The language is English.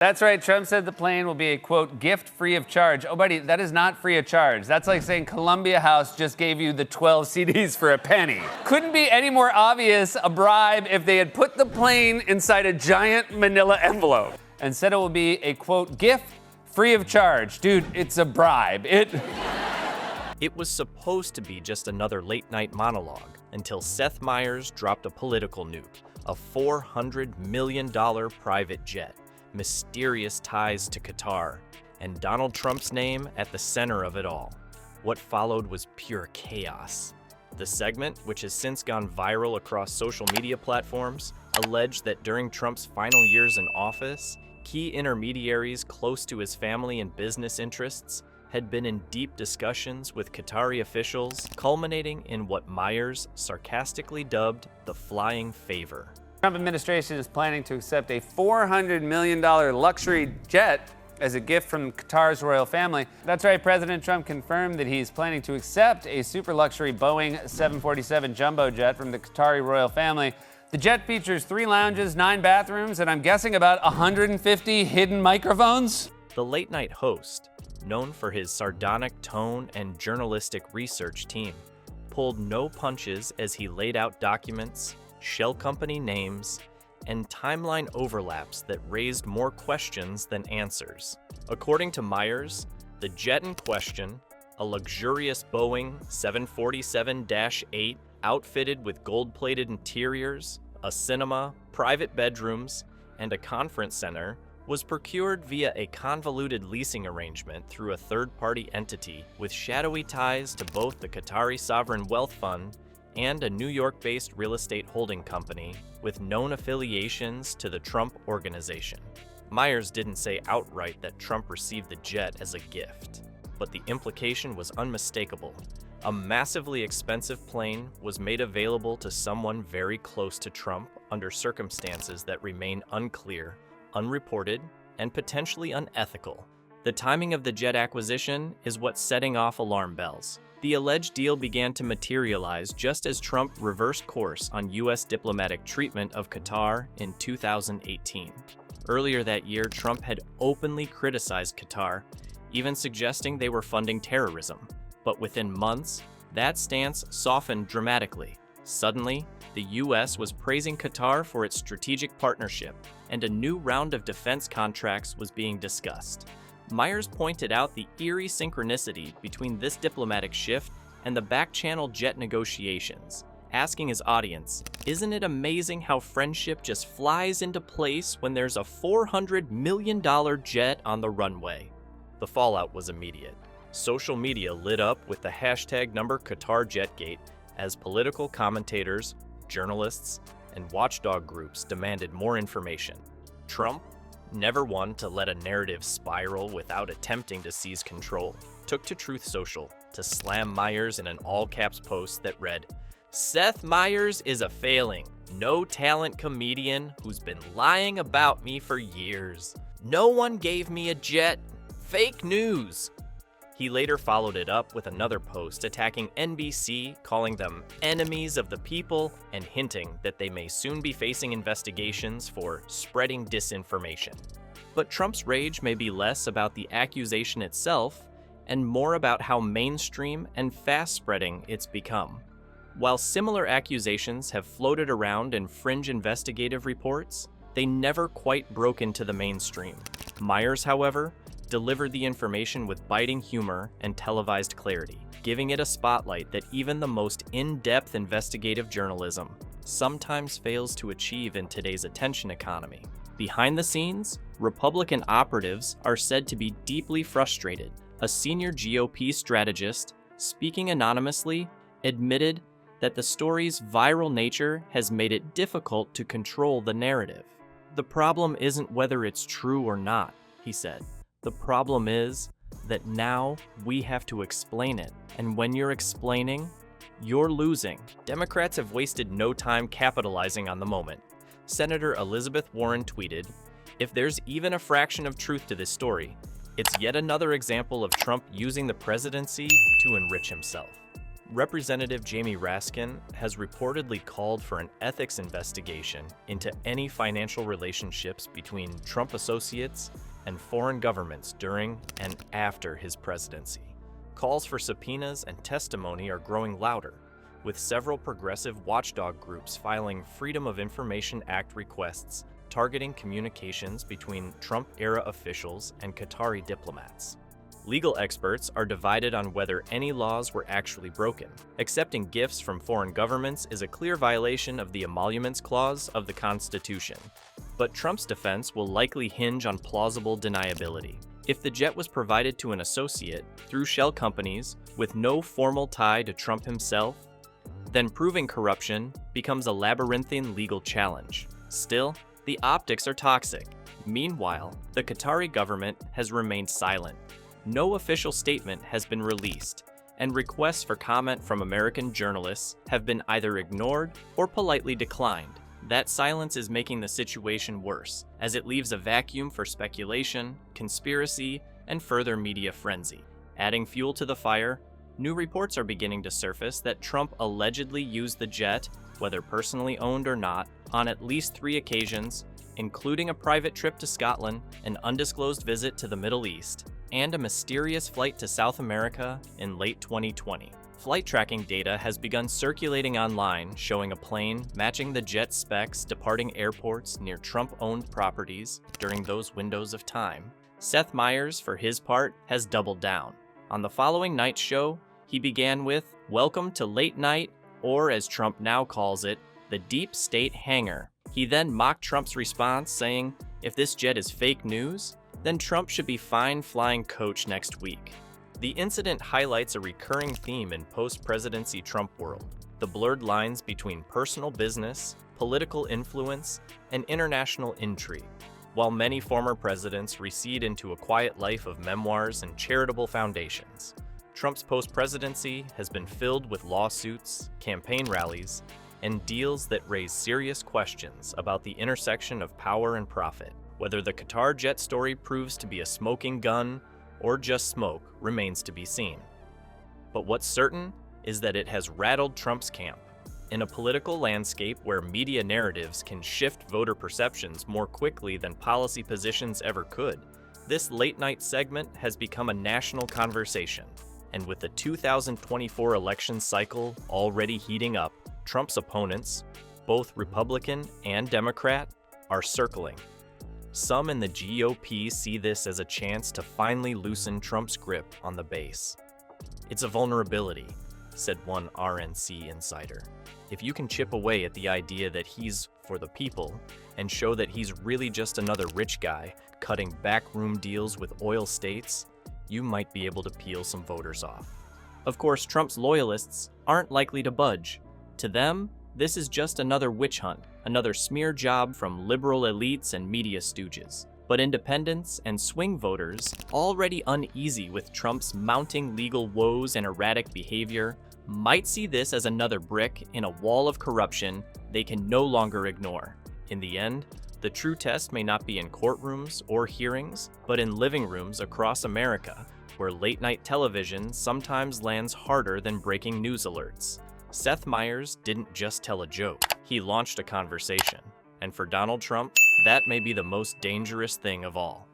That's right. Trump said the plane will be a, quote, gift free of charge. Oh, buddy, that is not free of charge. That's like saying Columbia House just gave you the 12 CDs for a penny. Couldn't be any more obvious a bribe if they had put the plane inside a giant manila envelope and said it will be a, quote, gift free of charge. Dude, it's a bribe. It was supposed to be just another late-night monologue until Seth Meyers dropped a political nuke, a $400 million private jet, mysterious ties to Qatar, and Donald Trump's name at the center of it all. What followed was pure chaos. The segment, which has since gone viral across social media platforms, alleged that during Trump's final years in office, key intermediaries close to his family and business interests had been in deep discussions with Qatari officials, culminating in what Meyers sarcastically dubbed the flying favor. The Trump administration is planning to accept a $400 million luxury jet as a gift from Qatar's royal family. That's right, President Trump confirmed that he's planning to accept a super luxury Boeing 747 jumbo jet from the Qatari royal family. The jet features 3 lounges, 9 bathrooms, and I'm guessing about 150 hidden microphones. The late-night host, known for his sardonic tone and journalistic research team, pulled no punches as he laid out documents, shell company names, and timeline overlaps that raised more questions than answers. According to Meyers, the jet in question, a luxurious Boeing 747-8 outfitted with gold-plated interiors, a cinema, private bedrooms, and a conference center, was procured via a convoluted leasing arrangement through a third-party entity with shadowy ties to both the Qatari Sovereign Wealth Fund and a New York-based real estate holding company with known affiliations to the Trump Organization. Meyers didn't say outright that Trump received the jet as a gift, but the implication was unmistakable. A massively expensive plane was made available to someone very close to Trump under circumstances that remain unclear, unreported, and potentially unethical. The timing of the jet acquisition is what's setting off alarm bells. The alleged deal began to materialize just as Trump reversed course on U.S. diplomatic treatment of Qatar in 2018. Earlier that year, Trump had openly criticized Qatar, even suggesting they were funding terrorism. But within months, that stance softened dramatically. Suddenly, the U.S. was praising Qatar for its strategic partnership, and a new round of defense contracts was being discussed. Meyers pointed out the eerie synchronicity between this diplomatic shift and the back-channel jet negotiations, asking his audience, "Isn't it amazing how friendship just flies into place when there's a $400 million jet on the runway?" The fallout was immediate. Social media lit up with the hashtag #QatarJetGate as political commentators, journalists, and watchdog groups demanded more information. Trump, never one to let a narrative spiral without attempting to seize control, took to Truth Social to slam Meyers in an all-caps post that read, "Seth Meyers is a failing, no-talent comedian who's been lying about me for years. No one gave me a jet. Fake news." He later followed it up with another post attacking NBC, calling them enemies of the people and hinting that they may soon be facing investigations for spreading disinformation. But Trump's rage may be less about the accusation itself and more about how mainstream and fast-spreading it's become. While similar accusations have floated around in fringe investigative reports, they never quite broke into the mainstream. Meyers, however, delivered the information with biting humor and televised clarity, giving it a spotlight that even the most in-depth investigative journalism sometimes fails to achieve in today's attention economy. Behind the scenes, Republican operatives are said to be deeply frustrated. A senior GOP strategist, speaking anonymously, admitted that the story's viral nature has made it difficult to control the narrative. "The problem isn't whether it's true or not," he said. "The problem is that now we have to explain it. And when you're explaining, you're losing." Democrats have wasted no time capitalizing on the moment. Senator Elizabeth Warren tweeted, "If there's even a fraction of truth to this story, it's yet another example of Trump using the presidency to enrich himself." Representative Jamie Raskin has reportedly called for an ethics investigation into any financial relationships between Trump associates and foreign governments during and after his presidency. Calls for subpoenas and testimony are growing louder, with several progressive watchdog groups filing Freedom of Information Act requests targeting communications between Trump-era officials and Qatari diplomats. Legal experts are divided on whether any laws were actually broken. Accepting gifts from foreign governments is a clear violation of the Emoluments Clause of the Constitution, but Trump's defense will likely hinge on plausible deniability. If the jet was provided to an associate through shell companies with no formal tie to Trump himself, then proving corruption becomes a labyrinthine legal challenge. Still, the optics are toxic. Meanwhile, the Qatari government has remained silent. No official statement has been released, and requests for comment from American journalists have been either ignored or politely declined. That silence is making the situation worse, as it leaves a vacuum for speculation, conspiracy, and further media frenzy. Adding fuel to the fire, new reports are beginning to surface that Trump allegedly used the jet, whether personally owned or not, on at least 3 occasions, including a private trip to Scotland, an undisclosed visit to the Middle East, and a mysterious flight to South America in late 2020. Flight tracking data has begun circulating online showing a plane matching the jet specs departing airports near Trump-owned properties during those windows of time. Seth Meyers, for his part, has doubled down. On the following night's show, he began with, "Welcome to late night," or as Trump now calls it, the deep state hangar. He then mocked Trump's response, saying, "If this jet is fake news, then Trump should be fine flying coach next week." The incident highlights a recurring theme in post-presidency Trump world: the blurred lines between personal business, political influence, and international intrigue. While many former presidents recede into a quiet life of memoirs and charitable foundations, Trump's post-presidency has been filled with lawsuits, campaign rallies, and deals that raise serious questions about the intersection of power and profit. Whether the Qatar jet story proves to be a smoking gun or just smoke remains to be seen. But what's certain is that it has rattled Trump's camp. In a political landscape where media narratives can shift voter perceptions more quickly than policy positions ever could, this late-night segment has become a national conversation. And with the 2024 election cycle already heating up, Trump's opponents, both Republican and Democrat, are circling. Some in the GOP see this as a chance to finally loosen Trump's grip on the base. "It's a vulnerability," said one RNC insider. "If you can chip away at the idea that he's for the people and show that he's really just another rich guy cutting backroom deals with oil states, you might be able to peel some voters off." Of course, Trump's loyalists aren't likely to budge. To them, this is just another witch hunt, another smear job from liberal elites and media stooges. But independents and swing voters, already uneasy with Trump's mounting legal woes and erratic behavior, might see this as another brick in a wall of corruption they can no longer ignore. In the end, the true test may not be in courtrooms or hearings, but in living rooms across America, where late-night television sometimes lands harder than breaking news alerts. Seth Meyers didn't just tell a joke, he launched a conversation. And for Donald Trump, that may be the most dangerous thing of all.